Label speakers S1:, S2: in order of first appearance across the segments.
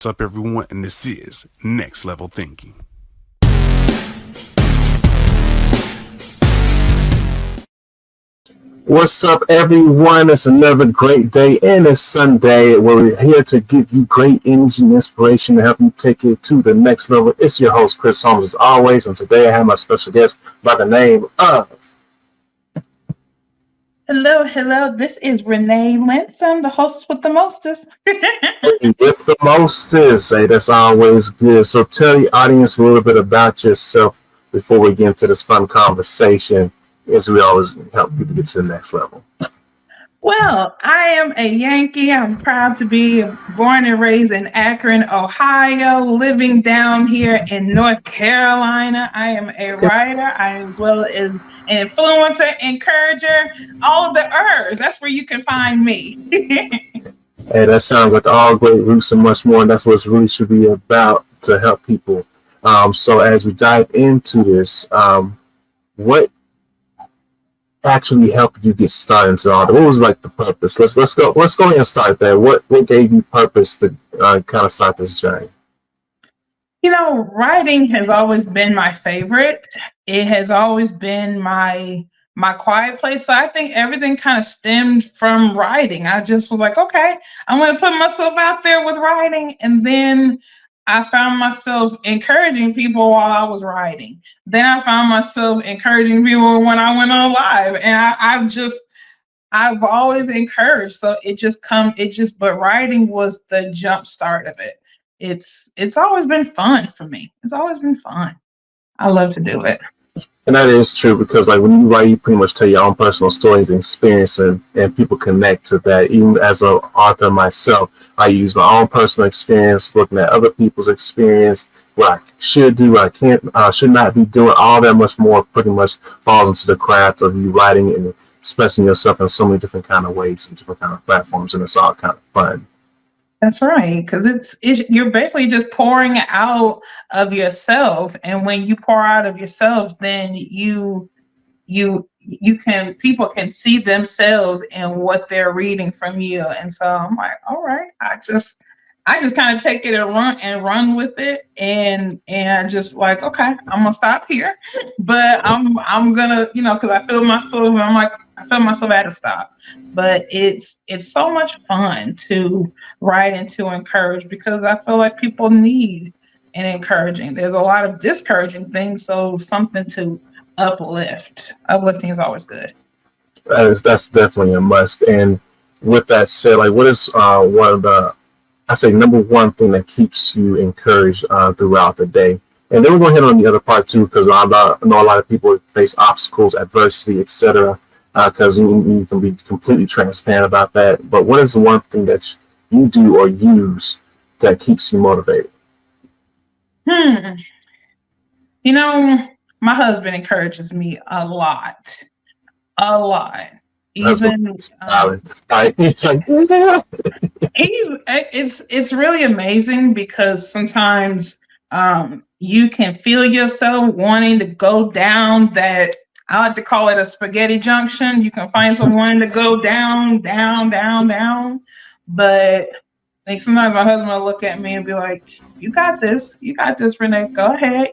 S1: What's up, everyone? And this is Next Level Thinking.
S2: What's up, everyone? It's another great day, and it's Sunday where we're here to give you great energy and inspiration to help you take it to the next level. It's your host, Chris Holmes, as always, and today I have my special guest by the name of...
S3: Hello. This is Renea Linson, the host with the mostest.
S2: With the mostest. Hey, that's always good. So tell the audience a little bit about yourself before we get into this fun conversation, as we always help people get to the next level.
S3: Well, I am a Yankee. I'm proud to be born and raised in Akron, Ohio, living down here in North Carolina. I am a writer, as well as an influencer, encourager, all of the herbs. That's where you can find me.
S2: Hey, that sounds like all great roots and much more, and that's what it really should be about, to help people. So as we dive into this, what actually helped you get started into all that? What was like the purpose? Let's go ahead and start there. What gave you purpose to kind of start this journey?
S3: You know, writing has always been my favorite. It has always been my quiet place. So I think everything kind of stemmed from writing. I just was like, okay, I'm going to put myself out there with writing. And then I found myself encouraging people while I was writing. Then I found myself encouraging people when I went on live. And I've always encouraged. So but writing was the jump start of it. It's always been fun for me. It's always been fun. I love to do it.
S2: And that is true, because like when you write, you pretty much tell your own personal stories and experience, and people connect to that. Even as an author myself, I use my own personal experience, looking at other people's experience, what I should do, what I can't, should not be doing. All that much more pretty much falls into the craft of you writing and expressing yourself in so many different kind of ways and different kind of platforms, and it's all kind of fun.
S3: That's right, because you're basically just pouring out of yourself, and when you pour out of yourself, then people can see themselves in what they're reading from you, and so I'm like, all right, I just kind of take it and run with it, and just like, okay, I'm gonna stop here, but I'm gonna, because I feel myself at a stop. But it's so much fun to write and to encourage, because I feel like people need an encouraging. There's a lot of discouraging things, so something to uplift. Uplifting is always good.
S2: That's definitely a must. And with that said, like, what is one of the, I say, number one thing that keeps you encouraged throughout the day? And then we're going to hit on the other part too, because I know a lot of people face obstacles, adversity, etc. Because you can be completely transparent about that. But what is the one thing that you do or use that keeps you motivated?
S3: My husband encourages me a lot. Even it's really amazing, because sometimes you can feel yourself wanting to go down that, I like to call it a spaghetti junction. You can find someone to go down. But like, sometimes my husband will look at me and be like, you got this, Renee, go ahead.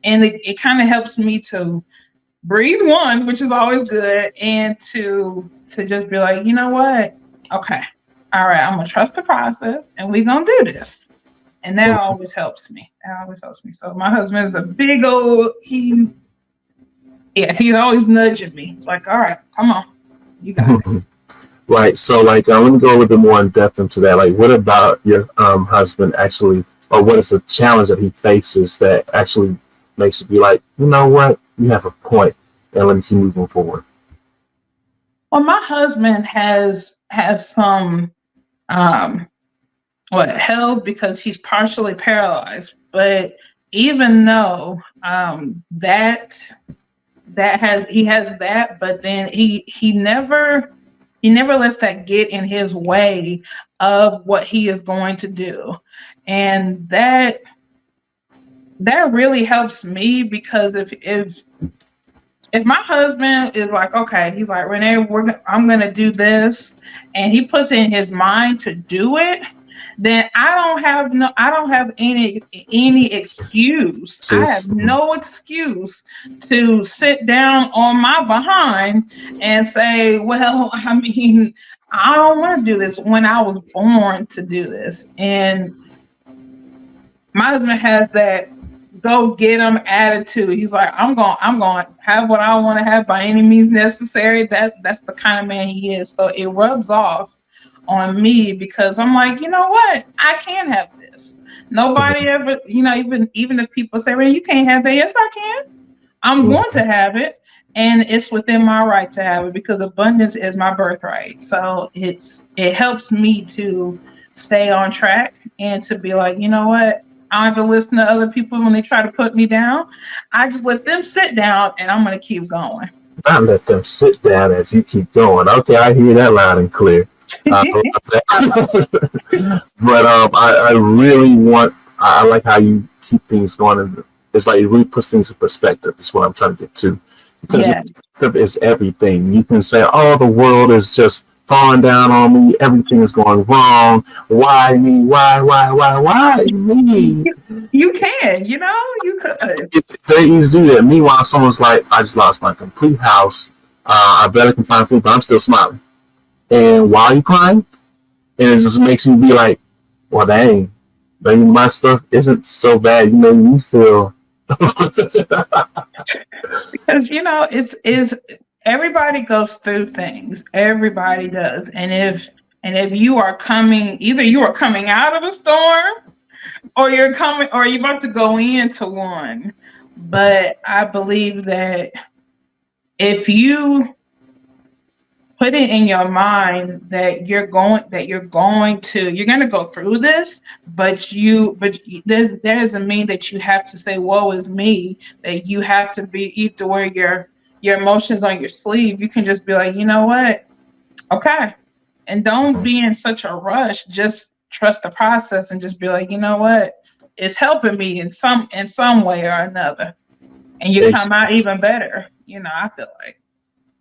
S3: And it kind of helps me to breathe, one, which is always good, and to just be like, you know what? Okay. All right, I'm gonna trust the process, and we're gonna do this. And that always helps me. So my husband is a big old, he's always nudging me. It's like, all right, come on, you got it.
S2: Right. So, like, let me go a little bit more in depth into that. Like, what about your husband actually, or what is the challenge that he faces that actually makes it be like, you know what, you have a point, and let me keep moving forward?
S3: Well, my husband has some health, because he's partially paralyzed. But even though he has that, but then he never lets that get in his way of what he is going to do. And that really helps me, because if my husband is like, okay, he's like, Renee, I'm going to do this, and he puts it in his mind to do it, then I don't have any excuse. I have no excuse to sit down on my behind and say, well, I mean, I don't want to do this when I was born to do this. And my husband has that go get 'em attitude. He's like, I'm going to have what I want to have by any means necessary. That's the kind of man he is. So it rubs off on me because I'm like, you know what? I can have this. Nobody ever, even if people say, well, you can't have that. Yes, I can. I'm going to have it. And it's within my right to have it because abundance is my birthright. So it helps me to stay on track and to be like, you know what? I don't even listen to other people when they try to put me down. I just let them sit down and I'm going to keep going.
S2: I let them sit down as you keep going. Okay, I hear that loud and clear. But I really I like how you keep things going. And it's like it really puts things in perspective. That's what I'm trying to get to. Because perspective is everything. You can say, oh, the world is just falling down on me. Everything is going wrong. Why me? Why me?
S3: You can, you could.
S2: It's very easy to do that. Meanwhile, someone's like, I just lost my complete house. I barely can find food, but I'm still smiling. And why are you crying? And it just makes you be like, well, dang, maybe my stuff isn't so bad. You make me feel.
S3: Because it's everybody goes through things. Everybody does. And if you are either you are coming out of a storm or you're about to go into one. But I believe that if you put it in your mind that you're going to go through this, but that doesn't mean that you have to say, woe is me, that you have to wear your emotions on your sleeve. You can just be like, you know what? Okay. And don't be in such a rush. Just trust the process and just be like, you know what? It's helping me in some way or another. And you come out even better. I feel like.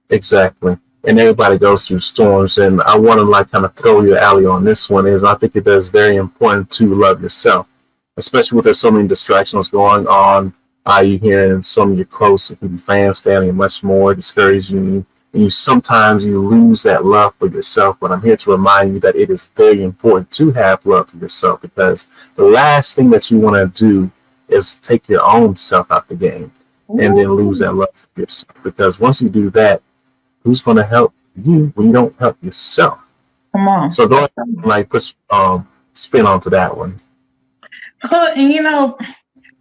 S2: Exactly. And everybody goes through storms. And I want to kind of throw your alley on this one is I think it is very important to love yourself, especially with there's so many distractions going on. You hearing some of your close fans, family, and much more discouraging you. And sometimes you lose that love for yourself. But I'm here to remind you that it is very important to have love for yourself because the last thing that you want to do is take your own self out the game and then lose that love for yourself. Because once you do that, who's going to help you when you don't help yourself?
S3: Come on.
S2: So go ahead and put spin onto that one.
S3: And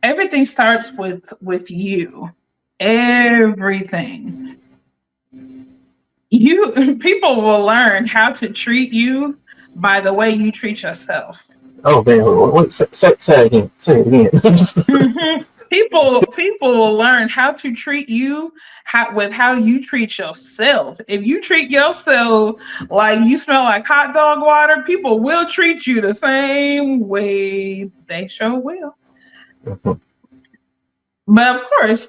S3: everything starts with you. Everything. People will learn how to treat you by the way you treat yourself.
S2: Oh man, wait, say it again. Say it again.
S3: Mm-hmm. People will learn how to treat you with how you treat yourself. If you treat yourself like you smell like hot dog water, people will treat you the same way. They sure will. Mm-hmm. But of course,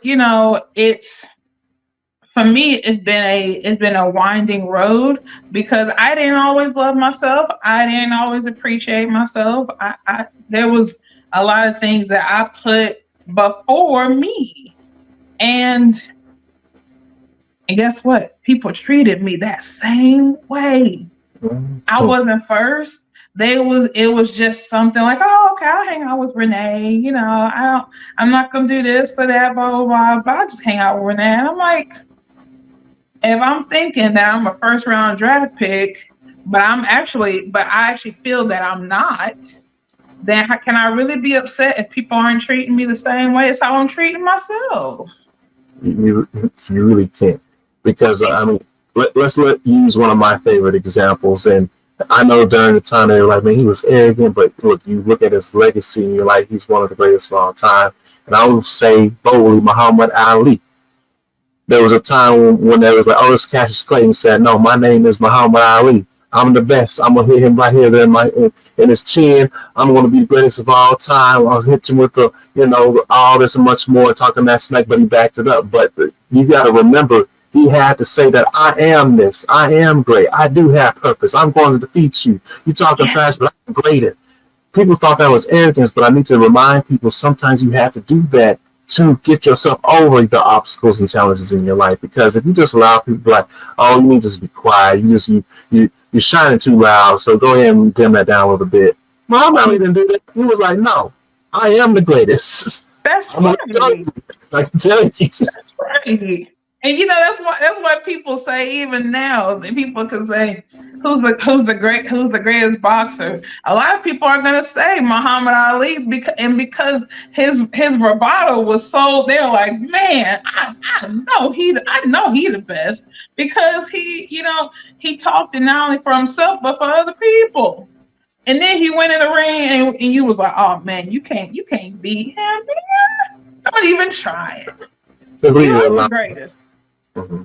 S3: for me, it's been a winding road because I didn't always love myself. I didn't always appreciate myself. There was a lot of things that I put before me, and guess what? People treated me that same way. Mm-hmm. I wasn't first. It was just something like, oh, okay, I'll hang out with Renee. I'm not gonna do this or that, blah blah blah. But I just hang out with Renee, and I'm like, if I'm thinking that I'm a first round draft pick, but I actually feel that I'm not, then can I really be upset if people aren't treating me the same way as how I'm treating myself?
S2: You really can't, because let's use one of my favorite examples. And I know during the time they were like, man, he was arrogant, but look, you look at his legacy and you're like, he's one of the greatest of all time. And I would say boldly, Muhammad Ali. There was a time when there was like, oh, this Cassius Clayton said, no, my name is Muhammad Ali. I'm the best. I'm gonna hit him right here in his chin. I'm gonna be the greatest of all time. I'll hit him with all this and much more, talking that smack, but he backed it up. But you gotta remember, he had to say that I am this. I am great. I do have purpose. I'm going to defeat you. You talking trash, but I'm greater. people thought that was arrogance, but I need to remind people sometimes you have to do that to get yourself over the obstacles and challenges in your life. Because if you just allow people to be like, oh, you need to just be quiet, you're shining too loud, so go ahead and dim that down a little bit. Muhammad Ali didn't do that. He was like, no, I am the greatest.
S3: That's right.
S2: I can tell you.
S3: That's right. And that's why people say even now that people can say who's the greatest boxer. A lot of people are gonna say Muhammad Ali because his bravado was so, they're like, man, I know he the best, because he talked it not only for himself but for other people. And then he went in the ring and you was like, oh man, you can't beat him, man. Don't even try it. He was the greatest.
S2: Mm-hmm.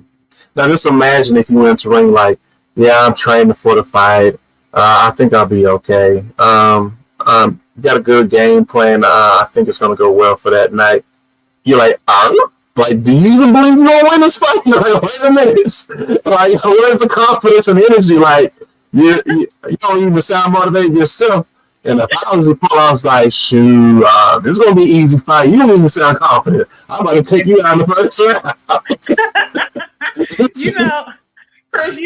S2: Now just imagine if you went to ring like, yeah, I'm training for the fight. I think I'll be okay. Got a good game plan. I think it's gonna go well for that night. You're like, like, do you even believe you're gonna win this fight? You're like, wait a minute. Like, where's the confidence and energy? Like, you don't even sound motivated yourself. And if I was like, shoot, this is gonna be an easy fight. You don't even sound confident. I'm about to take you out in the first round.
S3: Chris,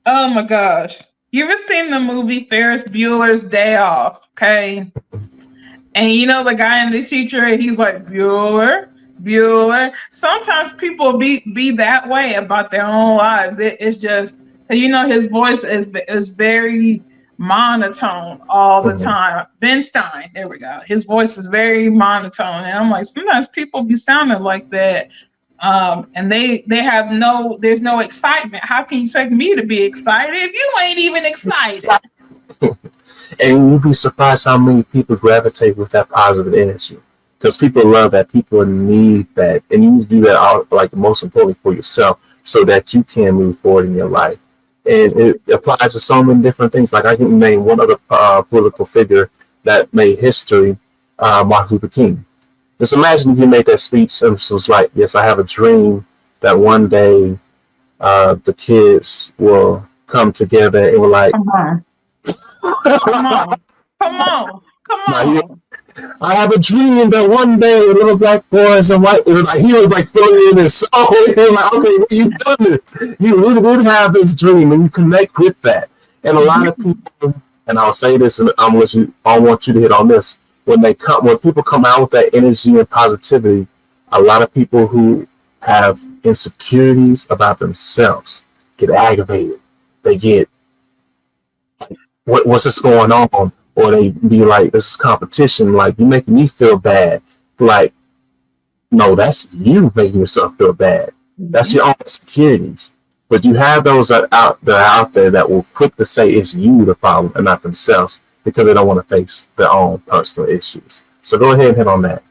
S3: oh my gosh. You ever seen the movie Ferris Bueller's Day Off? Okay. And the guy in the teacher, he's like, Bueller. Sometimes people be that way about their own lives. It's just, his voice is very monotone all the time. Ben Stein, there we go. His voice is very monotone, and I'm like, sometimes people be sounding like that, and there's no excitement. How can you expect me to be excited if you ain't even excited?
S2: And you'd be surprised how many people gravitate with that positive energy, because people love that. People need that, and you need to do that like most importantly for yourself, so that you can move forward in your life. And it applies to so many different things. Like I can name one other political figure that made history, Martin Luther King. Just imagine if he made that speech and was like, yes, I have a dream that one day the kids will come together and we're like,
S3: come on.
S2: I have a dream that one day little black boys and white, like he was like filling in his soul. He was like, okay, you've done this. You really did have this dream, and you connect with that. And a lot of people, and I'll say this, and I want you to hit on this. When people come out with that energy and positivity, a lot of people who have insecurities about themselves get aggravated. They get, what's this going on? Or they be like, this is competition. Like, you're making me feel bad. Like, no, that's you making yourself feel bad. That's your own insecurities. But you have those that are out there that will quick to say it's you the problem and not themselves, because they don't want to face their own personal issues. So go ahead and hit on that.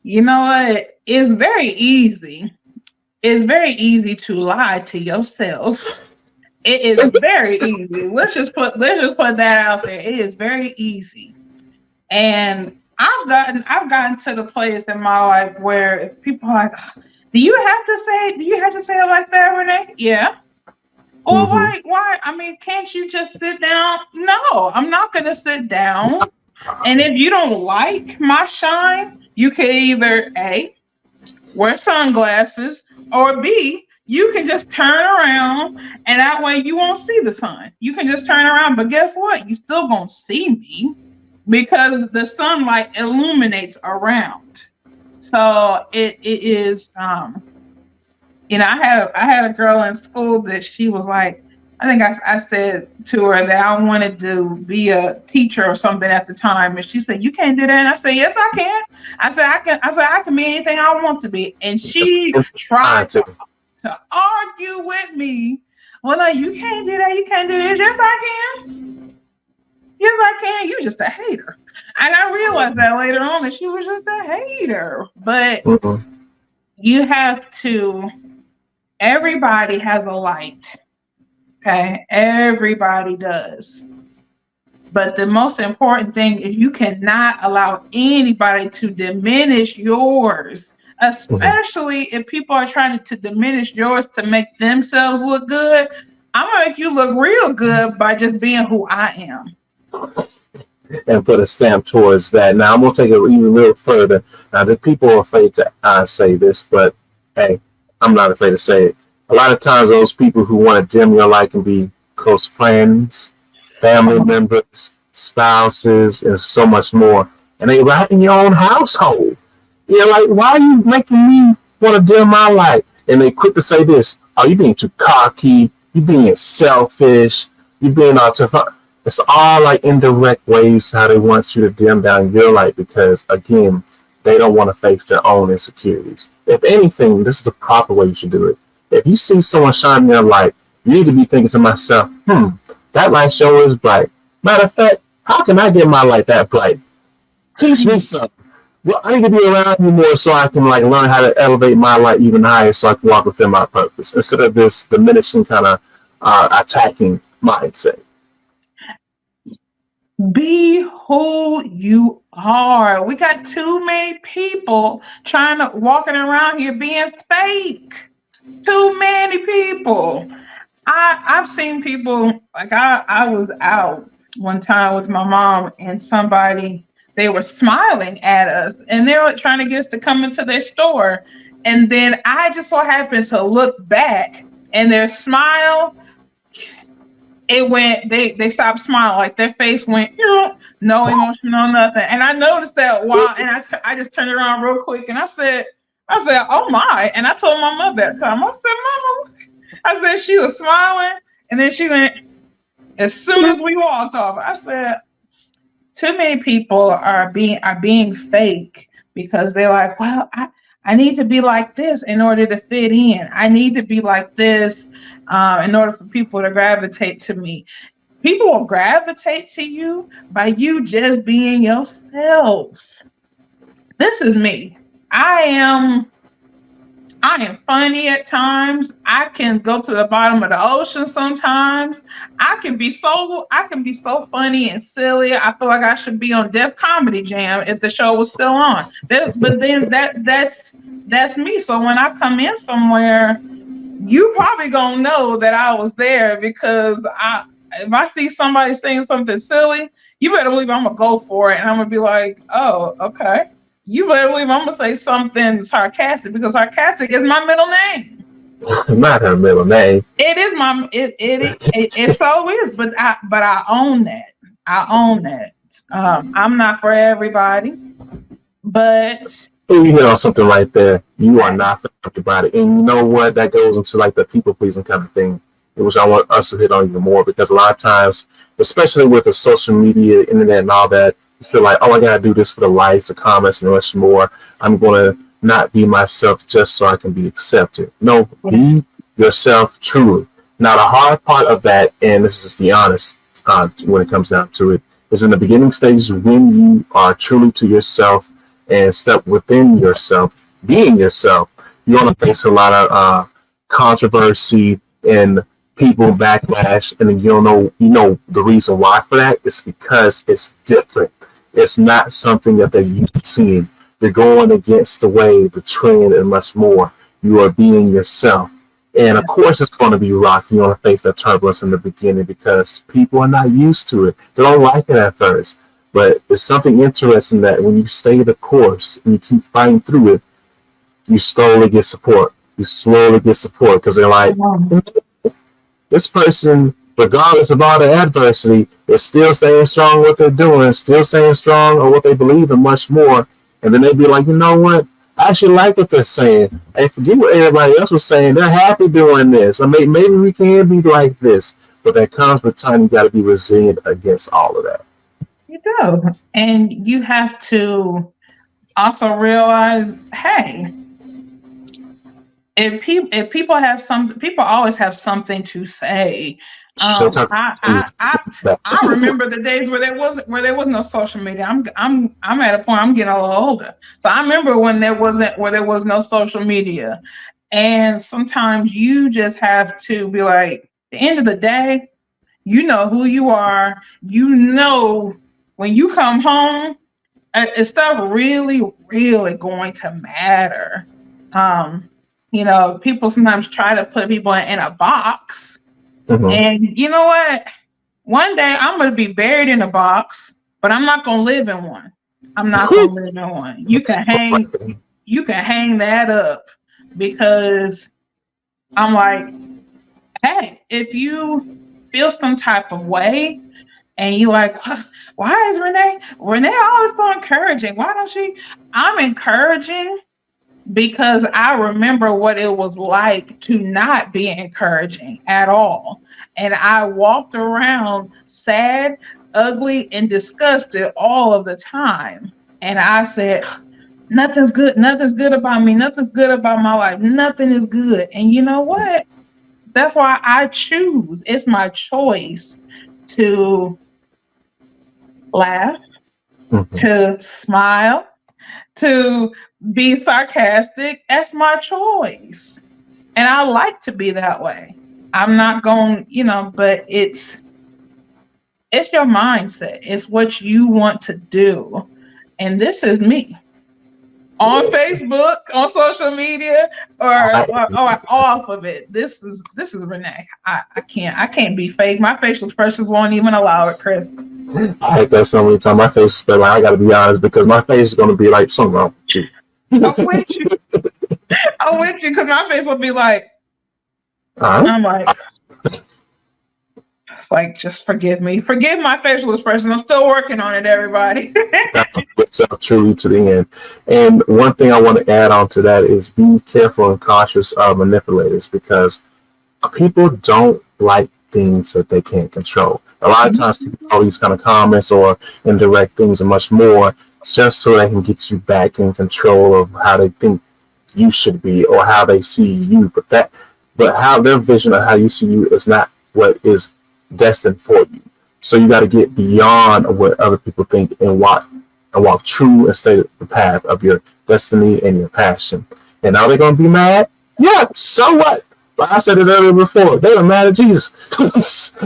S3: You know what? It's very easy. It's very easy to lie to yourself. It is very easy. Let's just put that out there. It is very easy. And I've gotten to the place in my life where people are like, do you have to say it like that, Renee? Yeah. Well, why? I mean, can't you just sit down? No, I'm not gonna sit down. And if you don't like my shine, you can either A, wear sunglasses, or B, you can just turn around, and that way you won't see the sun. You can just turn around, but guess what? You still gonna see me because the sunlight illuminates around. So it is. I had a girl in school that she was like, I think I said to her that I wanted to be a teacher or something at the time, and she said, "You can't do that." And I said, "Yes, I can." I said, "I can be anything I want to be," and she tried to argue with me. Well, like, you can't do that. You can't do this. Yes, I can. Yes, I can. You're just a hater. And I realized that later on that she was just a hater. But you have to, everybody has a light. Okay? Everybody does. But the most important thing is you cannot allow anybody to diminish yours. Especially if people are trying to diminish yours to make themselves look good. I'm gonna make you look real good by just being who I am.
S2: and put a stamp towards that. Now I'm gonna take it even a little further. Now the people are afraid to say this, but hey, I'm not afraid to say it. A lot of times, those people who want to dim your light can be close friends, family members, spouses, and so much more. And they right in your own household. You're like, why are you making me want to dim my light? And they quick to say this: "Oh, you being too cocky. You being selfish. You being all tough." It's all like indirect ways how they want you to dim down your light because, again, they don't want to face their own insecurities. If anything, this is the proper way you should do it. If you see someone shining their light, you need to be thinking to myself, that light sure is bright. Matter of fact, how can I get my light that bright? Teach me something. Well, I need to be around you more so I can like learn how to elevate my light even higher so I can walk within my purpose instead of this diminishing kind of attacking mindset.
S3: Be who you are. We got too many people walking around here being fake. Too many people. I've seen people, like I was out one time with my mom and they were smiling at us and they were trying to get us to come into their store. And then I just so happened to look back and their smile, they stopped smiling, like their face went, no emotion, no nothing. And I noticed that and I just turned around real quick and I said, oh my. And I told my mother that time, I said, Mama, I said, she was smiling. And then she went, as soon as we walked off, I said, too many people are being fake because they're like, well, I need to be like this in order to fit in. I need to be like this in order for people to gravitate to me. People will gravitate to you by you just being yourself. This is me. I am funny at times. I can go to the bottom of the ocean sometimes. I can be so funny and silly. I feel like I should be on Def Comedy Jam if the show was still on. But then that's me. So when I come in somewhere, you probably gonna know that I was there because if I see somebody saying something silly, you better believe I'm gonna go for it and I'm gonna be like, oh, okay. You better believe I'm gonna say something sarcastic because sarcastic is my middle name.
S2: Not her middle name.
S3: It is it so is, but I own that. I own that. I'm not for everybody, but
S2: you hit on something right there. You are not for everybody, and you know what? That goes into like the people pleasing kind of thing, which I want us to hit on even more because a lot of times, especially with the social media, internet, and all that. You feel like, oh, I gotta do this for the likes, the comments, and much more. I'm gonna not be myself just so I can be accepted. No, be yourself truly. Now, the hard part of that, and this is the honest when it comes down to it, is in the beginning stages when you are truly to yourself and step within yourself, being yourself. You're gonna face a lot of controversy and people backlash, and then you know the reason why for that is because it's different. It's not something that they're used to seeing. You're going against the wave, the trend, and much more. You are being yourself. And of course, it's going to be rocky. You're going to face that turbulence in the beginning because people are not used to it. They don't like it at first. But it's something interesting that when you stay the course and you keep fighting through it, you slowly get support. You slowly get support because they're like, this person, regardless of all the adversity, is still staying strong what they're doing, still staying strong on what they believe and much more. And then they'd be like, you know what? I actually like what they're saying. Hey, forget what everybody else was saying. They're happy doing this. I mean, maybe we can be like this. But that comes with time. You got to be resilient against all of that.
S3: You do. And you have to also realize, hey, if people have something, people always have something to say. I remember the days where there was no social media. I'm at a point, I'm getting a little older. So I remember when there was no social media. And sometimes you just have to be like, at the end of the day, you know who you are. You know when you come home, it's stuff really, really going to matter. People sometimes try to put people in a box. Mm-hmm. And you know what? one day I'm going to be buried in a box, but I'm not going to live in one. I'm not going to live in one. You can hang that up, because I'm like, hey, if you feel some type of way and you like, why is Renee always so encouraging? Why don't she? I'm encouraging because I remember what it was like to not be encouraging at all. And I walked around sad, ugly, and disgusted all of the time. And I said, nothing's good. Nothing's good about me. Nothing's good about my life. Nothing is good. And you know what? That's why I choose. It's my choice to laugh, to smile, to be sarcastic. That's my choice. And I like to be that way. I'm not going, but it's your mindset. It's what you want to do. And this is me. On Facebook, on social media, or off of it. This is Renee. I can't be fake. My facial expressions won't even allow it, Chris.
S2: I hate that so many times. My face is like, I gotta be honest, because my face is gonna be like something wrong with you.
S3: I'm with you. I'm with you, because my face will be like, I'm like, it's like, just forgive me. Forgive my facial expression. I'm still working on it, everybody.
S2: Itself truly to the end. And one thing I want to add on to that is be careful and cautious of manipulators, because people don't like things that they can't control. A lot of times people all these kind of comments or indirect things and much more just so they can get you back in control of how they think you should be or how they see you. But how their vision of how you see you is not what is destined for you. So you got to get beyond what other people think and walk true and stay the path of your destiny and your passion. And are they going to be mad? Yeah, so what? Like I said this earlier before, they were mad at Jesus.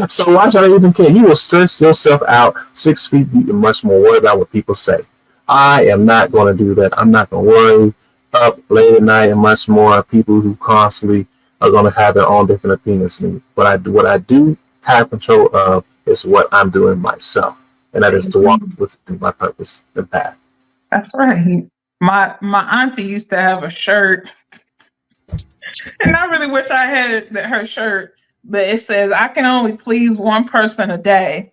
S2: So why should I even care? You will stress yourself out 6 feet deep and much more worry about what people say. I am not going to do that. I'm not going to worry up late at night and much more. People who constantly are going to have their own different opinions than me. What I do have control of is what I'm doing myself. And that is to walk with my purpose and path.
S3: That's right. My auntie used to have a shirt, and I really wish I had her shirt, but it says, I can only please one person a day,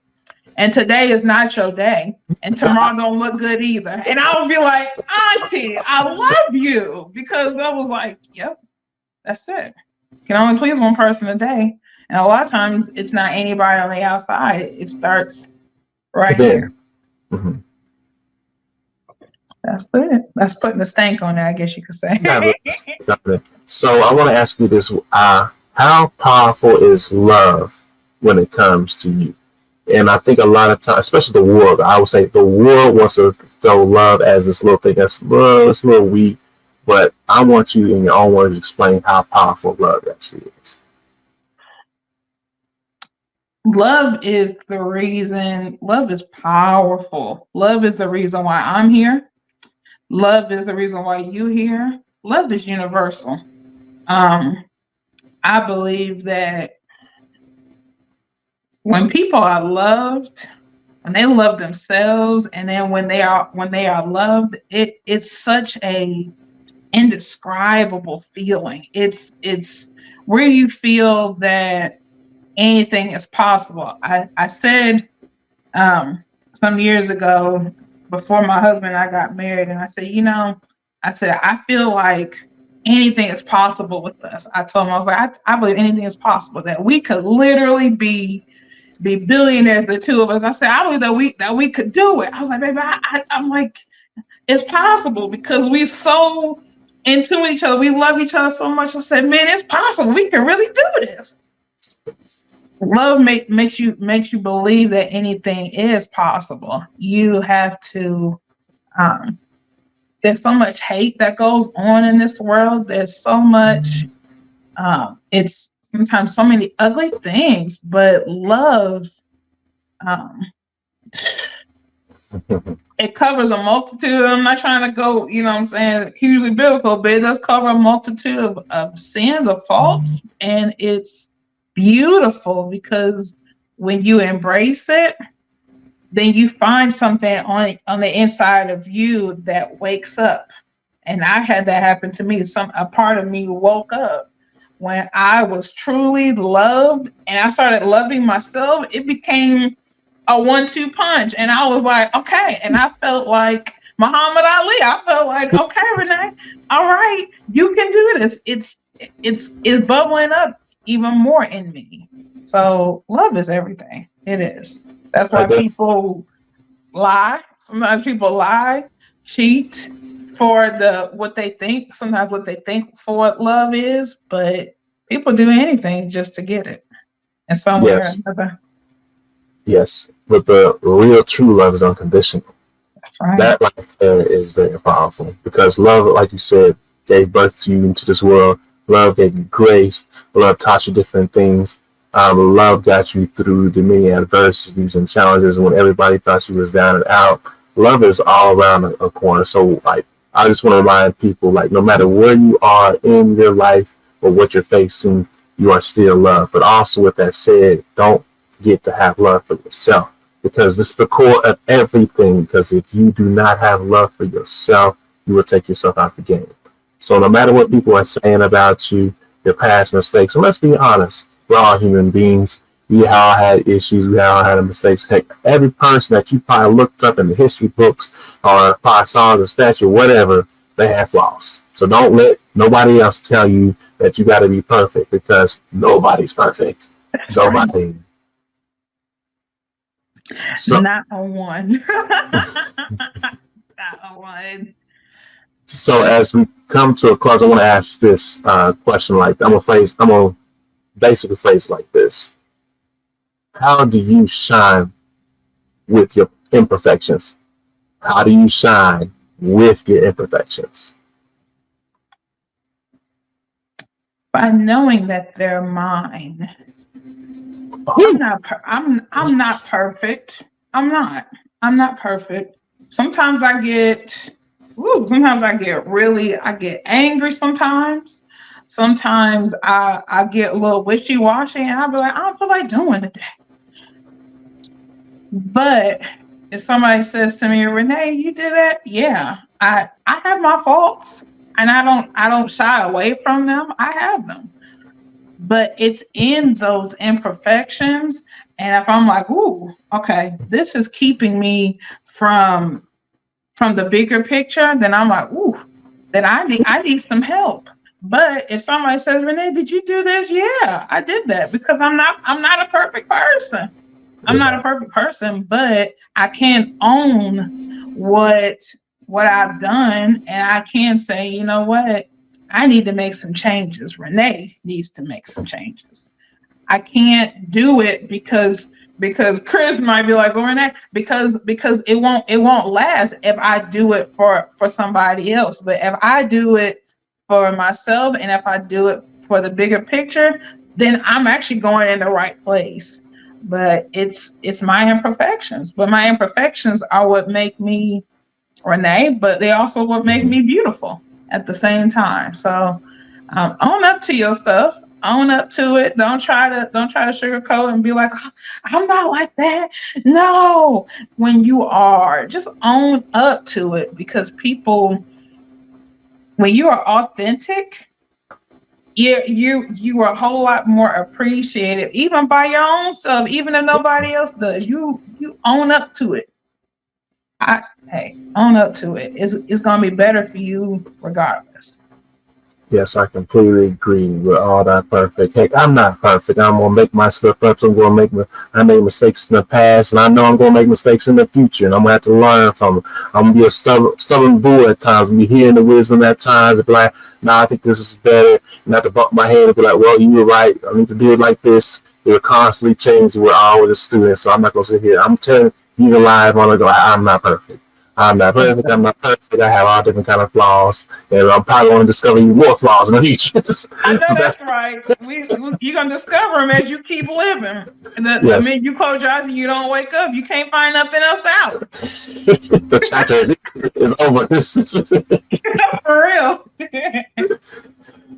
S3: and today is not your day, and tomorrow don't look good either. And I would be like, Auntie, I love you, because I was like, yep, that's it. Can only please one person a day. And a lot of times it's not anybody on the outside. It starts right here. Mm-hmm. That's it. That's putting the stank on it, I guess you could say.
S2: So I want to ask you this. How powerful is love when it comes to you? And I think a lot of times, especially the world, I would say the world wants to throw love as this little thing that's it's a little weak. But I want you in your own words to explain how powerful love actually is.
S3: Love is powerful. Love is the reason why I'm here. Love is the reason why you're here. Love is universal. I believe that when people are loved, when they love themselves, and then when they are loved, it's such a indescribable feeling. It's where you feel that anything is possible. I said some years ago, before my husband and I got married, and I said, I feel like anything is possible with us. I told him, I was like, I believe anything is possible, that we could literally be billionaires, the two of us. I said, I believe that we could do it. I was like, baby, I'm like, it's possible, because we so in tune with each other. We love each other so much. I said, man, it's possible. We can really do this. Love makes you believe that anything is possible. You have to. There's so much hate that goes on in this world. There's so much. It's sometimes so many ugly things, but love. It covers a multitude. I'm not trying to go, hugely biblical, but it does cover a multitude of sins, of faults, and it's beautiful, because when you embrace it, then you find something on the inside of you that wakes up. And I had that happen to me. A part of me woke up when I was truly loved and I started loving myself. It became a 1-2 punch. And I was like, okay. And I felt like Muhammad Ali. I felt like, okay, Renee, all right, you can do this. It's bubbling up even more in me. So love is everything. It is. That's why people lie. Sometimes people lie, cheat for what they think. Sometimes what they think for what love is, but people do anything just to get it. And somewhere
S2: Yes.
S3: or another.
S2: Yes. But the real true love is unconditional.
S3: That's right.
S2: That right there is very powerful because love, like you said, gave birth to you into this world. Love gave you grace. Love taught you different things. Love got you through the many adversities and challenges when everybody thought you was down and out. Love is all around a corner. So, like, I just want to remind people, like, no matter where you are in your life or what you're facing, you are still loved. But also, with that said, don't forget to have love for yourself because this is the core of everything. Because if you do not have love for yourself, you will take yourself out the game. So, no matter what people are saying about you, your past mistakes, and let's be honest, we're all human beings. We all had issues. We all had mistakes. Heck, every person that you probably looked up in the history books or probably saw as a statue, whatever, they have flaws. So don't let nobody else tell you that you got to be perfect because nobody's perfect.
S3: That's
S2: nobody.
S3: Right. So, not on one. Not on one.
S2: So as we come to a close, I want to ask this question. Like I'm gonna basically phrase it like this. How do you shine with your imperfections? How do you shine with your imperfections?
S3: By knowing that they're mine. I'm not perfect. I'm not perfect. Sometimes I get angry sometimes. Sometimes I get a little wishy-washy and I'll be like, I don't feel like doing it. But if somebody says to me, Renee, you did that? Yeah. I have my faults and I don't shy away from them. I have them. But it's in those imperfections. And if I'm like, ooh, okay, this is keeping me from the bigger picture, then I'm like, ooh, then I need some help. But if somebody says, Renee, did you do this? Yeah, I did that because I'm not a perfect person. I'm not a perfect person, but I can own what I've done, and I can say, you know what, I need to make some changes. Renee needs to make some changes. I can't do it because Chris might be like, well, Renee, because it won't last if I do it for somebody else. But if I do it for myself and if I do it for the bigger picture, then I'm actually going in the right place. But it's my imperfections. But my imperfections are what make me Renee, but they also what make me beautiful at the same time. So own up to your stuff. Own up to it. Don't try to sugarcoat and be like, oh, I'm not like that. No, when you are, just own up to it because people, when you are authentic, you are a whole lot more appreciated, even by your own self, even if nobody else does. You own up to it. Own up to it. It's gonna be better for you regardless.
S2: Yes, I completely agree with all that perfect. Heck, I'm not perfect. I'm gonna make my slip ups. I made mistakes in the past, and I know I'm gonna make mistakes in the future, and I'm gonna have to learn from them. I'm gonna be a stubborn bull at times. I'm gonna be hearing the wisdom at times and be like, nah, I think this is better. And have to bump my head and be like, well, you were right. I need to do it like this. It will constantly change. We're always a student, so I'm not gonna sit here. I'm telling you live on the go. I'm not perfect. I'm not perfect. I'm not perfect. I have all different kind of flaws, and I'm probably going to discover even more flaws in the future.
S3: I know that's right. You're gonna discover them as you keep living. The minute you close your eyes and you don't wake up, you can't find nothing else out.
S2: The chapter is over.
S3: For real.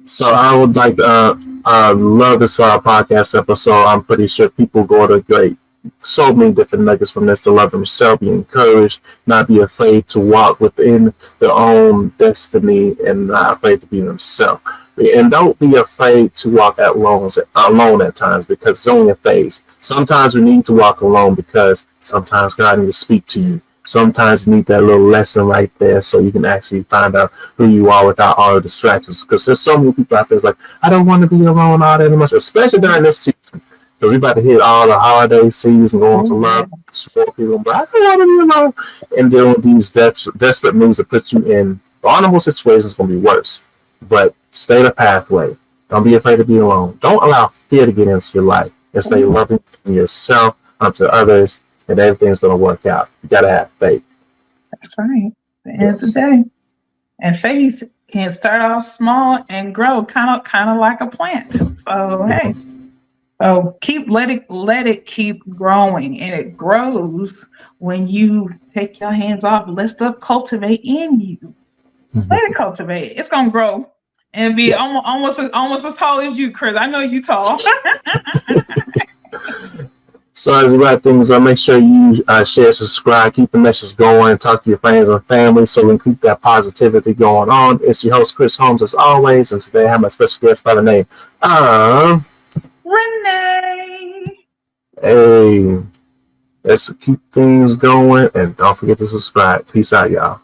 S2: So I would like to Love this podcast episode. I'm pretty sure people go to great so many different nuggets from this to love themselves, be encouraged, not be afraid to walk within their own destiny, and not afraid to be themselves. And don't be afraid to walk alone at times, because it's only a phase. Sometimes we need to walk alone because sometimes God needs to speak to you. Sometimes you need that little lesson right there so you can actually find out who you are without all the distractions. Because there's so many people out there that's like, I don't want to be alone all that much, especially during this season. Because we about to hit all the holiday season, going to love, support people, but I don't want to be alone. And then these desperate moves that put you in vulnerable situations is going to be worse. But stay the pathway. Don't be afraid to be alone. Don't allow fear to get into your life. And stay loving yourself unto others, and everything's going to work out. You got to have faith.
S3: That's right. At the end of the day. And faith can start off small and grow kind of like a plant. So, hey. So let it keep growing, and it grows when you take your hands off. Let stuff cultivate in you. Let it cultivate. It's gonna grow and be almost as tall as you, Chris. I know you tall.
S2: So as we wrap things up, make sure you share, subscribe, keep the message going, talk to your friends and family so we can keep that positivity going on. It's your host, Chris Holmes, as always, and today I have my special guest by the name of
S3: Renee.
S2: Hey, let's keep things going, and don't forget to subscribe. Peace out, y'all.